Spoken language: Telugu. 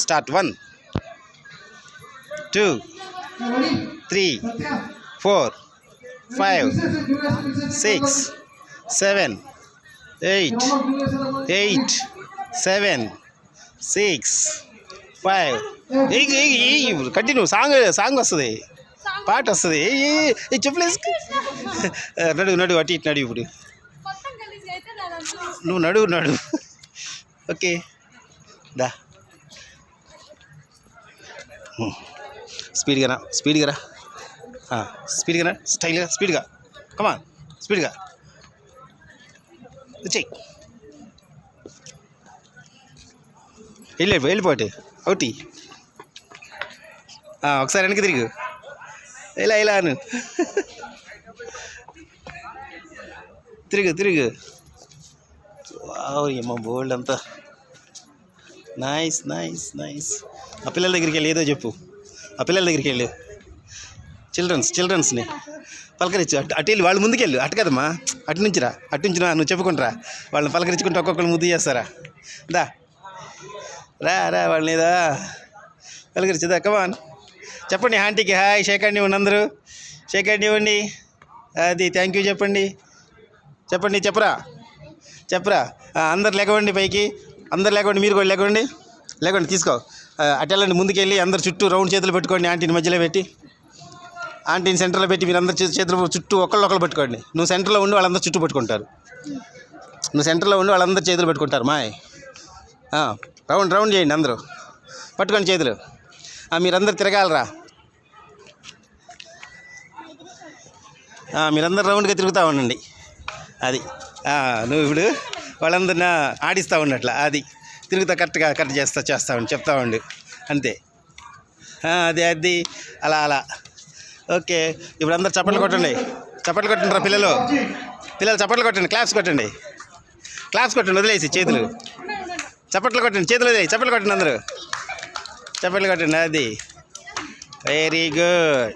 స్టార్ట్ 1 2 3 4 5 6 7 8 8 7 6 5 కంటిన్యూ సాంగ్ వస్తుంది, పాట వస్తుంది. చెప్పలేదు. నడు అటు ఇటు నడు. ఇప్పుడు నువ్వు నడు. ఓకే దా. స్పీడ్గా రా, స్పీడ్గా స్టైల్గా కమాన్ స్పీడ్గా వచ్చేయి. వెళ్ళిపోటి ఒకటి. ఒకసారి వెనక్కి తిరిగు. ఇలా అను. తిరుగు. ఏమో బోల్డ్ అంతా నైస్. ఆ పిల్లల దగ్గరికి వెళ్ళి ఏదో చెప్పు. ఆ పిల్లల దగ్గరికి వెళ్ళు. చిల్డ్రన్స్ని పలకరించు. అటు వెళ్ళి వాళ్ళు ముందుకెళ్ళు. అటు కదమ్మా, అటు నుంచి రా. నువ్వు చెప్పుకుంటారా. వాళ్ళని పలకరించుకుంటూ ఒక్కొక్కరు ముద్దు చేస్తారా. దా రా వాళ్ళని ఏదా పలకరించుదా. కమాన్ చెప్పండి ఆంటీకి హాయ్. షేక్ హ్యాండ్ ఇవ్వండి, అందరూ షేక్ హ్యాండ్ ఇవ్వండి. అది థ్యాంక్ యూ చెప్పండి. చెప్పరా. అందరు లేకండి పైకి. అందరు లేకండి, మీరు కూడా లేకండి. తీసుకో. అటు వెళ్ళండి, ముందుకెళ్ళి అందరు చుట్టూ రౌండ్ చేతులు పెట్టుకోండి. ఆంటీని మధ్యలో పెట్టి, ఆంటీని సెంటర్లో పెట్టి మీరు అందరు చేతులు చుట్టూ ఒకళ్ళు పెట్టుకోండి. నువ్వు సెంటర్లో ఉండి వాళ్ళందరూ చుట్టూ పెట్టుకుంటారు. వాళ్ళందరూ చేతులు పెట్టుకుంటారు. మాయ్ రౌండ్ చేయండి. అందరూ పట్టుకోండి చేతులు. మీరందరూ తిరగాలరా. మీరందరూ రౌండ్గా తిరుగుతూ ఉండండి. అది నువ్వు ఇప్పుడు వాళ్ళందరినీ ఆడిస్తూ ఉన్నట్లా. అది తిరుగుతా కరెక్ట్ చేస్తా ఉండి చెప్తా ఉండు. అంతే. అది అలా. ఓకే. ఇప్పుడు అందరు చప్పట్లు కొట్టండి రా పిల్లలు చప్పట్లు కొట్టండి. క్లాప్స్ కొట్టండి. వదిలేసి చేతులు. చప్పట్లు కొట్టండి. చేతులు వదిలేసి చప్పట్లు కొట్టండి. అందరూ చప్పట్లు కొట్టండి. అది వెరీ గుడ్.